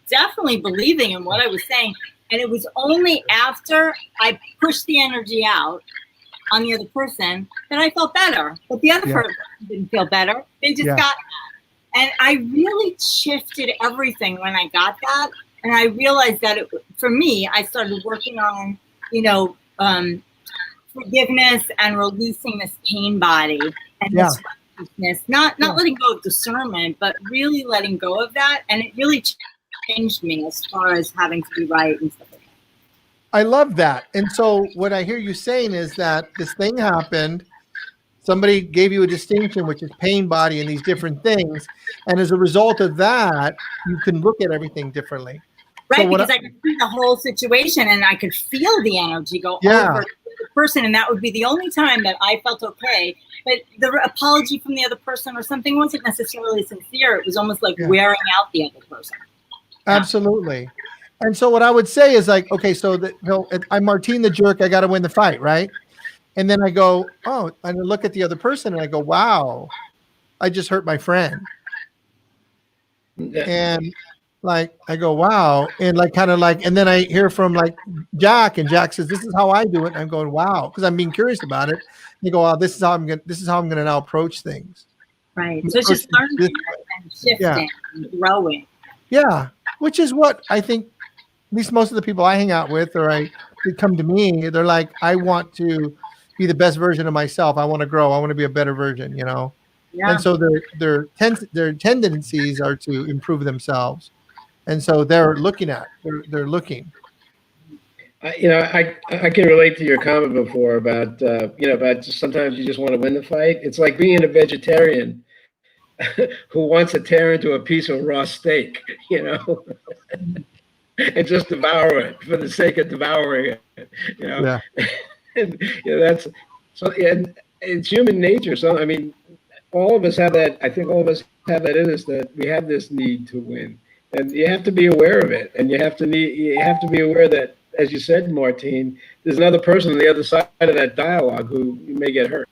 definitely believing in what I was saying. And it was only after I pushed the energy out on the other person that I felt better. But the other person didn't feel better. They just got that. And I really shifted everything when I got that. And I realized that for me, I started working on, forgiveness and releasing this pain body and this righteousness, not letting go of discernment, but really letting go of that. And it really changed me as far as having to be right and stuff like that. I love that. And so what I hear you saying is that this thing happened Somebody gave you a distinction, which is pain, body, and these different things. And as a result of that, you can look at everything differently. Right, So what because I could see the whole situation and I could feel the energy go over the person, and that would be the only time that I felt okay. But the apology from the other person or something wasn't necessarily sincere. It was almost like wearing out the other person. Absolutely. And so what I would say is like, okay, so I'm Martine the jerk. I got to win the fight, right? And then I go, oh, and I look at the other person and I go, wow, I just hurt my friend. And like, I go, wow. And like, kind of like, and then I hear from like Jack, and Jack says, this is how I do it. And I'm going, wow. Cause I'm being curious about it. You go, wow, this is how I'm going to now approach things. Right. So it's just learning and shifting and growing. Yeah. Which is what I think, at least most of the people I hang out with, or they come to me, they're like, I want to be the best version of myself. I want to grow. I want to be a better version, you know? Yeah. And so their tendencies are to improve themselves. And so they're looking. I can relate to your comment before about about sometimes you just want to win the fight. It's like being a vegetarian who wants to tear into a piece of raw steak, and just devour it for the sake of devouring it, Yeah. And, that's so. And it's human nature. So I mean, all of us have that. I think all of us have that in us, that we have this need to win. And you have to be aware of it, and you have to be aware that, as you said, Martine, there's another person on the other side of that dialogue who may get hurt.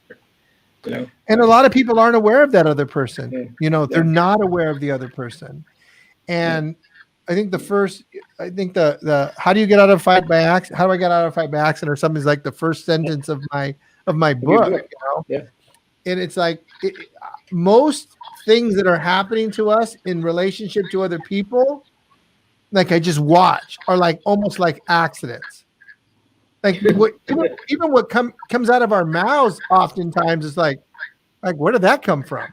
And a lot of people aren't aware of that other person. Yeah. They're not aware of the other person. And I think the how do you get out of a fight by accident? How do I get out of a fight by accident, or something's like the first sentence of my book. Yeah. And it's like most things that are happening to us in relationship to other people, like I just watch, are like almost like accidents. Like even what comes out of our mouths oftentimes is like where did that come from?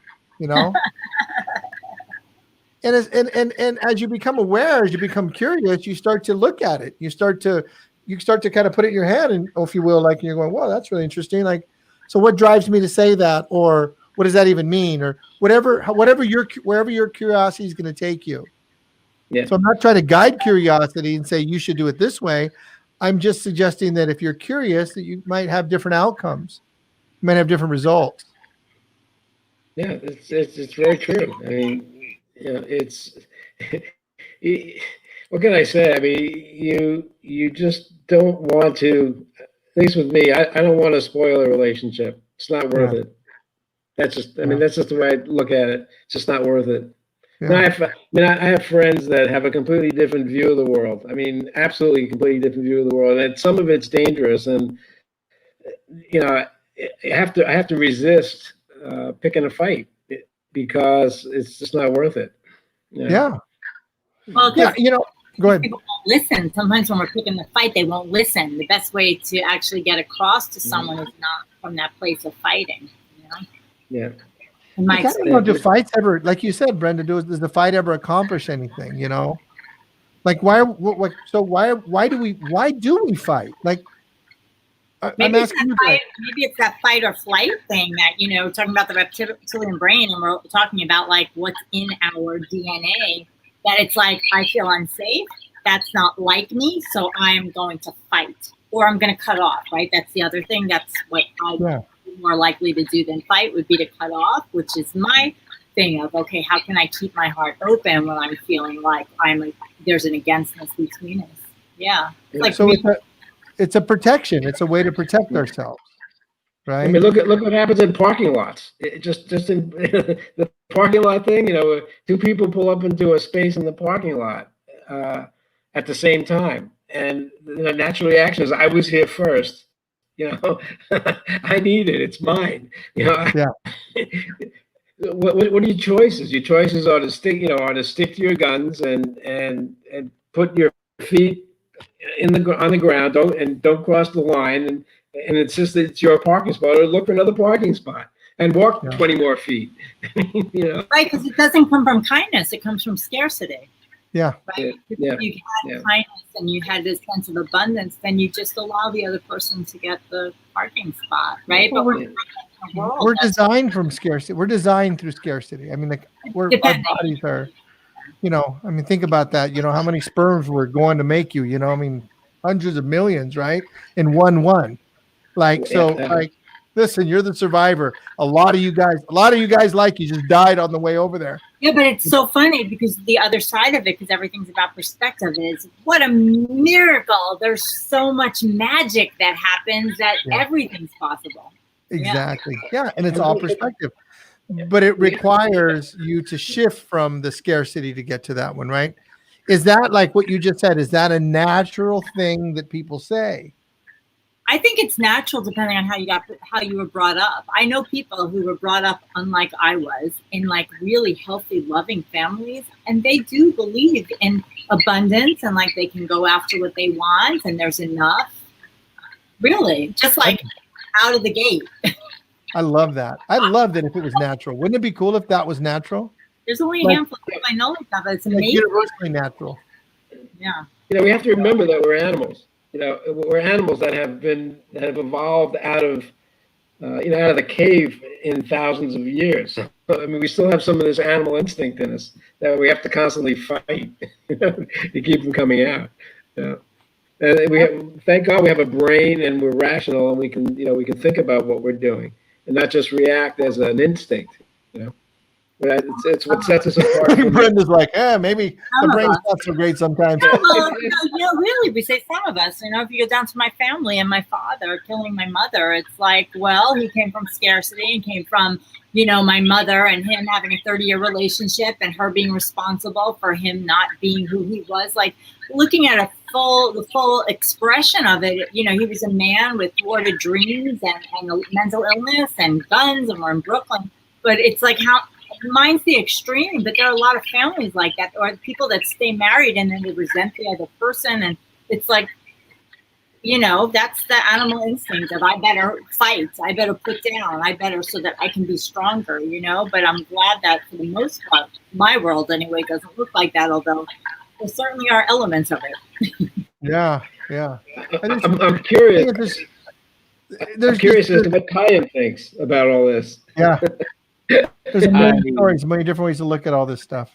And as you become aware, as you become curious, you start to look at it. You start to kind of put it in your head, and if you will, like you're going, "Wow, that's really interesting." Like, so what drives me to say that, or what does that even mean, or wherever your curiosity is going to take you. Yeah. So I'm not trying to guide curiosity and say you should do it this way. I'm just suggesting that if you're curious, that you might have different outcomes, you might have different results. Yeah, it's very true. I mean, it's what can I say? I mean, you just don't want to. At least with me, I don't want to spoil a relationship. It's not worth it. That's just, that's just the way I look at it. It's just not worth it. Yeah. I have friends that have a completely different view of the world. I mean, absolutely completely different view of the world. And some of it's dangerous. And, I have to resist picking a fight because it's just not worth it. Yeah. Well, go ahead. People won't listen. Sometimes when we're picking the fight, they won't listen. The best way to actually get across to someone is not from that place of fighting. Yeah. I don't know, do fights ever, like you said, Brenda, does the fight ever accomplish anything? Like why do we fight? Like maybe it's that fight or flight thing that talking about the reptilian brain, and we're talking about like what's in our DNA. That it's like I feel unsafe. That's not like me, so I'm going to fight, or I'm going to cut off. Right? That's the other thing. That's what I'm more likely to do than fight, would be to cut off, which is my thing of, okay, how can I keep my heart open when I'm feeling like there's an againstness between us? Yeah. So it's a protection. It's a way to protect ourselves, right? I mean, look what happens in parking lots. Just in the parking lot thing, two people pull up into a space in the parking lot at the same time, and the natural reaction is, I was here first. I need it. It's mine. Yeah. What are your choices? Your choices are to stick to your guns and put your feet on the ground. Don't cross the line and insist that it's your parking spot, or look for another parking spot and walk 20 more feet. Right, because it doesn't come from kindness. It comes from scarcity. Yeah. Right? If you had kindness and you had this sense of abundance, then you just allow the other person to get the parking spot, right? But we're the world. We're designed from scarcity. We're designed through scarcity. I mean, like our Depending. bodies are, I mean, think about that. How many sperms were going to make you, I mean, hundreds of millions, right? In one. Like, so like, listen, you're the survivor. A lot of you guys like you just died on the way over there. Yeah, but it's so funny because the other side of it, because everything's about perspective, is what a miracle. There's so much magic that happens that everything's possible. Exactly. Yeah. And it's all perspective, but it requires you to shift from the scarcity to get to that one, right? Is that like what you just said? Is that a natural thing that people say? I think it's natural depending on how you were brought up. I know people who were brought up unlike I was in like really healthy, loving families, and they do believe in abundance and like they can go after what they want and there's enough. Really, just like out of the gate. I love that. I love that if it was natural. Wouldn't it be cool if that was natural? There's only a handful of people I know like that, but it's amazing. Universally natural. Yeah. We have to remember that we're animals. We're animals that have evolved out of the cave in thousands of years. I mean, we still have some of this animal instinct in us that we have to constantly fight to keep them coming out. And thank God we have a brain and we're rational and we can think about what we're doing and not just react as an instinct. But it's what sets us apart. Brenda's like, maybe the brain's not so great sometimes. Yeah, well, really, we say some of us. If you go down to my family and my father killing my mother, it's like, well, he came from scarcity and came from, my mother and him having a 30-year relationship and her being responsible for him not being who he was. Like looking at the full expression of it, he was a man with thwarted dreams and mental illness and guns, and we're in Brooklyn. But it's like mine's the extreme, but there are a lot of families like that, or people that stay married and then they resent the other person. And it's like, that's the animal instinct of I better fight, I better put down, I better so that I can be stronger, But I'm glad that for the most part, my world anyway doesn't look like that, although there certainly are elements of it. Yeah. I'm curious. I'm curious as to what Kyan thinks about all this. Yeah. There's a million stories, many different ways to look at all this stuff.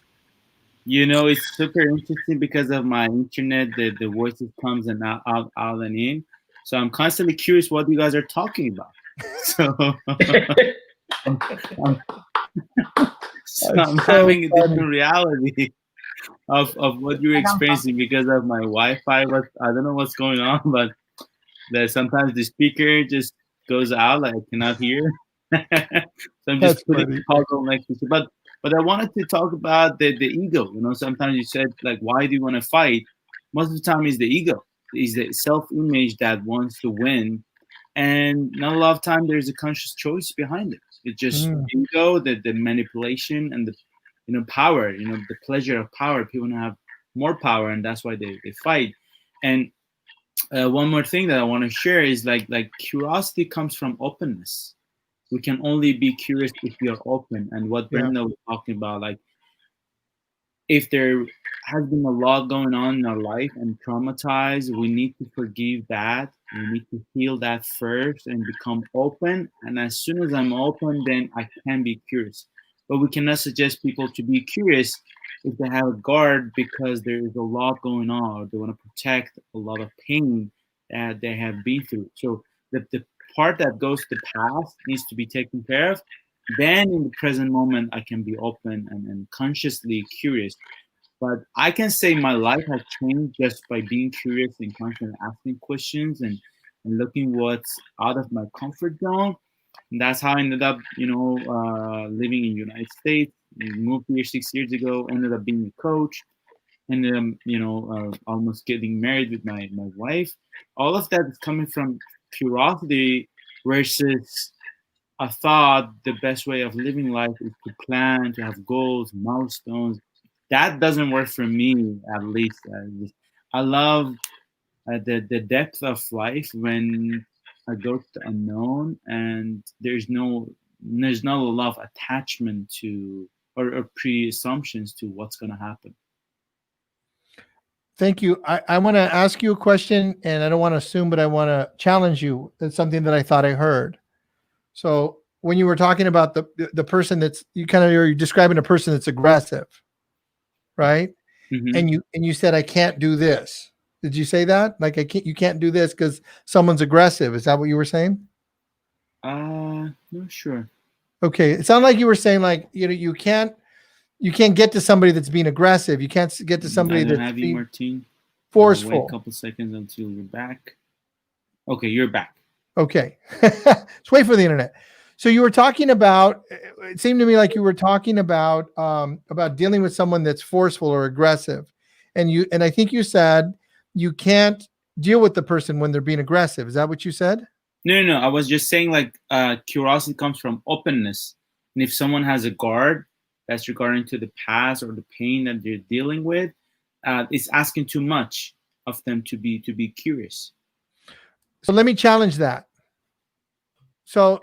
It's super interesting because of my internet. The voices comes and out and in. So I'm constantly curious what you guys are talking about. So, I'm having a different reality of what you're experiencing because of my Wi-Fi. I don't know what's going on, but sometimes the speaker just goes out, like I cannot hear. So I'm just putting the puzzle next to you. But I wanted to talk about the ego. Sometimes you said, like, why do you want to fight? Most of the time it's the ego. It's the self-image that wants to win. And not a lot of time there's a conscious choice behind it. It's just ego, the manipulation and the power, the pleasure of power. People want to have more power, and that's why they fight. And one more thing that I want to share is like curiosity comes from openness. We can only be curious if we are open. And what Brenda was talking about, like if there has been a lot going on in our life and traumatized, we need to forgive that. We need to heal that first and become open. And as soon as I'm open, then I can be curious. But we cannot suggest people to be curious if they have a guard because there is a lot going on, or they want to protect a lot of pain that they have been through. So the part that goes to the past needs to be taken care of. Then in the present moment, I can be open and consciously curious. But I can say my life has changed just by being curious and constantly asking questions and looking what's out of my comfort zone. And that's how I ended up, living in the United States. I moved here 6 years ago, ended up being a coach, ended up, almost getting married with my wife. All of that is coming from curiosity versus I thought the best way of living life is to plan, to have goals, milestones. That doesn't work for me, at least. I love the depth of life when I go to the unknown and there's not a lot of attachment to or pre-assumptions to what's going to happen. Thank you. I want to ask you a question, and I don't want to assume, but I want to challenge you. That's something that I thought I heard. So when you were talking about the person that's you're describing a person that's aggressive, right? Mhm. And you said, I can't do this. Did you say that? Like you can't do this because someone's aggressive. Is that what you were saying? Not sure. Okay. It sounded like you were saying like, you can't get to somebody that's being aggressive. You can't get to somebody I don't that's have you, being Martin. Wait forceful. a couple seconds until you're back. Okay, you're back. Okay. Let's wait for the internet. So you were talking about, it seemed to me like you were talking about dealing with someone that's forceful or aggressive. And I think you said you can't deal with the person when they're being aggressive. Is that what you said? No. I was just saying like curiosity comes from openness. And if someone has a guard that's regarding to the past or the pain that they're dealing with, it's asking too much of them to be curious. So let me challenge that. So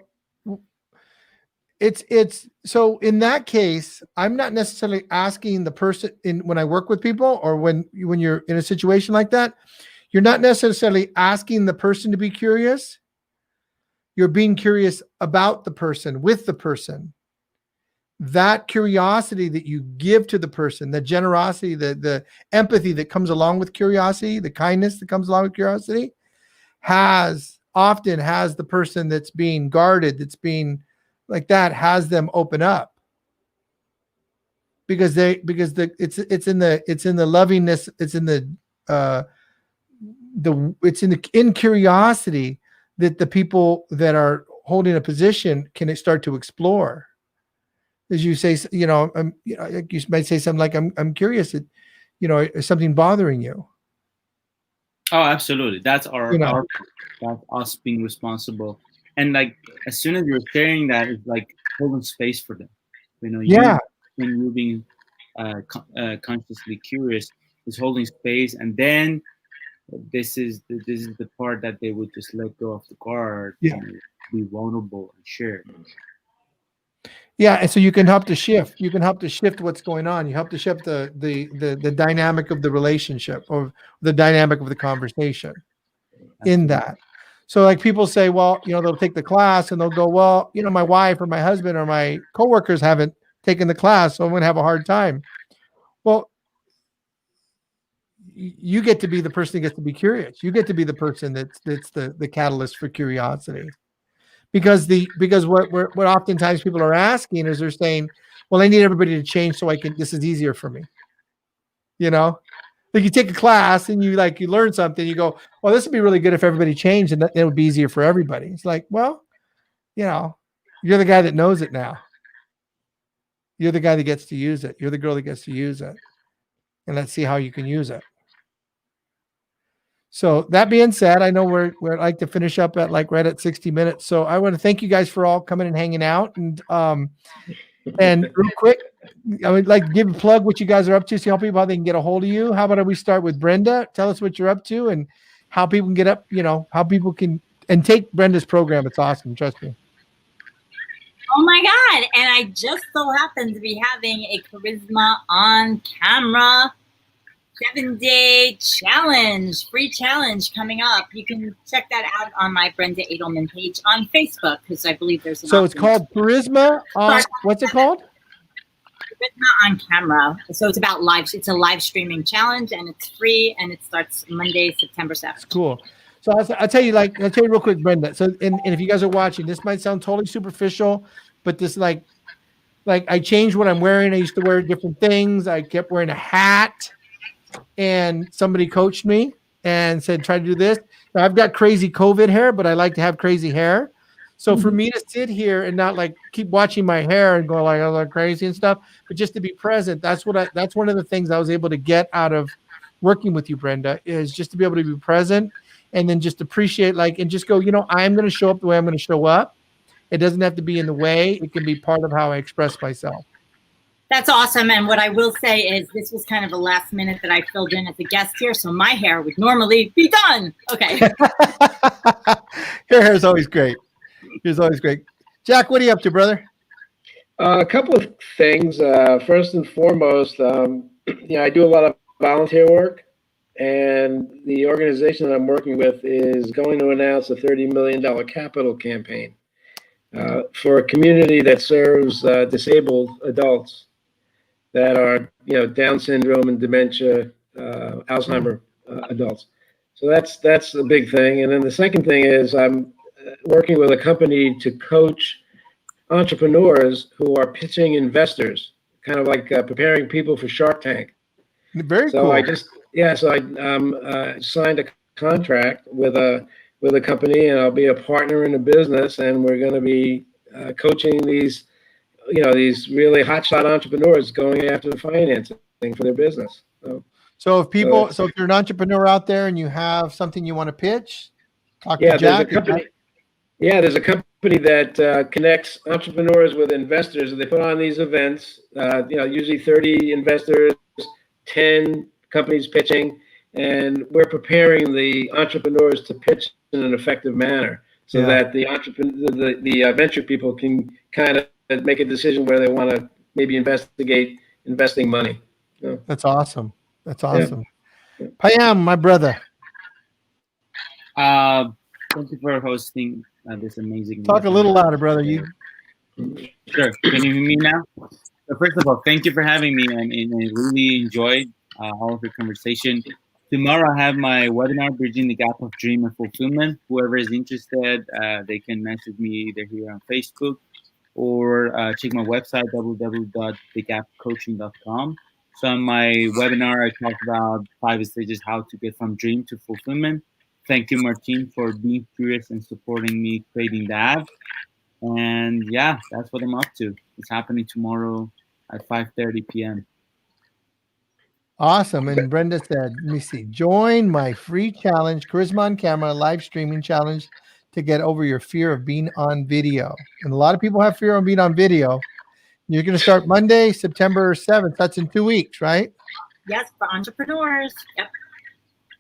it's so in that case, I'm not necessarily asking the person when I work with people or when you're in a situation like that, you're not necessarily asking the person to be curious. You're being curious about the person, with the person. That curiosity that you give to the person, the generosity, the empathy that comes along with curiosity, the kindness that comes along with curiosity, often has the person that's being guarded, that's being like that, has them open up because it's in the lovingness, it's in in curiosity that the people that are holding a position can start to explore. As you say, you might say something like, I'm curious that, is something bothering you? Oh, absolutely. That's that's us being responsible. And like, as soon as you're sharing that, it's like holding space for them. When you're being consciously curious, is holding space. And then this is the part that they would just let go of the guard and be vulnerable and share. Yeah, and so you can help to shift. You can help to shift what's going on. You help to shift the dynamic of the relationship or the dynamic of the conversation in that. So like people say, well, they'll take the class and they'll go, well, my wife or my husband or my coworkers haven't taken the class, so I'm going to have a hard time. Well, you get to be the person that gets to be curious. You get to be the person that's the catalyst for curiosity. Because what oftentimes people are asking is they're saying, well, I need everybody to change so this is easier for me. Like you take a class and you learn something, you go, well, this would be really good if everybody changed and it would be easier for everybody. It's like, well, you're the guy that knows it now. You're the guy that gets to use it. You're the girl that gets to use it. And let's see how you can use it. So that being said, I know we're like to finish up at right at 60 minutes. So I want to thank you guys for all coming and hanging out. And real quick, I would like to give a plug what you guys are up to, so people how they can get a hold of you. How about we start with Brenda? Tell us what you're up to and how people can get up, how people can and take Brenda's program. It's awesome. Trust me. Oh my God. And I just so happen to be having a Charisma on Camera 7-day challenge, free challenge coming up. You can check that out on my Brenda Edelman page on Facebook, because I believe there's an it's called Charisma on, what's it called? Charisma on Camera. So it's about it's a live streaming challenge and it's free and it starts Monday, September 7th. That's cool. So I'll tell you real quick, Brenda. So, and if you guys are watching, this might sound totally superficial, but this like I changed what I'm wearing. I used to wear different things. I kept wearing a hat. And somebody coached me and said, try to do this. Now, I've got crazy COVID hair, but I like to have crazy hair. So for me to sit here and not keep watching my hair and go I look crazy and stuff, but just to be present, that's one of the things I was able to get out of working with you, Brenda, is just to be able to be present and then just appreciate and just go, I'm going to show up the way I'm going to show up. It doesn't have to be in the way. It can be part of how I express myself. That's awesome. And what I will say is this was kind of a last minute that I filled in as a guest here. So my hair would normally be done. Okay. Your hair is always great. It's always great. Jack, what are you up to, brother? A couple of things. First and foremost, I do a lot of volunteer work. And the organization that I'm working with is going to announce a $30 million capital campaign. for a community that serves disabled adults that are, Down syndrome and dementia, Alzheimer adults. So that's a big thing. And then the second thing is I'm working with a company to coach entrepreneurs who are pitching investors, kind of like preparing people for Shark Tank. Very So cool. I signed a contract with a company, and I'll be a partner in the business, and we're going to be coaching these really hotshot entrepreneurs going after the financing for their business. So if you're an entrepreneur out there and you have something you want to pitch, talk to there's Jack. a company. Yeah, there's a company that connects entrepreneurs with investors. They put on these events. Usually 30 investors, 10 companies pitching, and we're preparing the entrepreneurs to pitch in an effective manner, so that the venture people can kind of make a decision where they want to maybe investing money. That's awesome. That's awesome. Yeah. Payam, my brother. Thank you for hosting this amazing. Talk a little louder, brother. Sure. Can you hear me now? So first of all, thank you for having me, and I really enjoyed all of your conversation. Tomorrow, I have my webinar, Bridging the Gap of Dream and Fulfillment. Whoever is interested, they can message me either here on Facebook or check my website, www.thegapcoaching.com. So on my webinar, I talk about 5 stages how to get from dream to fulfillment. Thank you, Martin, for being curious and supporting me creating that. And yeah, that's what I'm up to. It's happening tomorrow at 5:30 p.m. Awesome. And Brenda said, let me see, join my free challenge, Charisma on Camera live streaming challenge to get over your fear of being on video. And a lot of people have fear of being on video. You're going to start Monday, September 7th. That's in 2 weeks, right? Yes, for entrepreneurs. Yep.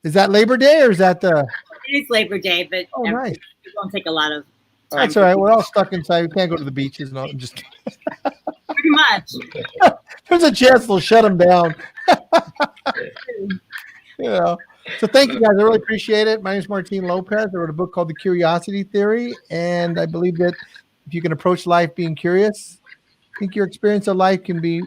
Is that Labor Day or is that the? It is Labor Day, but nice. It won't take a lot of time. That's all right. We're all stuck inside. We can't go to the beaches. No, I'm just kidding. Pretty much. There's a chance they'll shut them down. So thank you guys. I really appreciate it. My name is Martin Lopez. I wrote a book called The Curiosity Theory, and I believe that if you can approach life being curious, I think your experience of life can be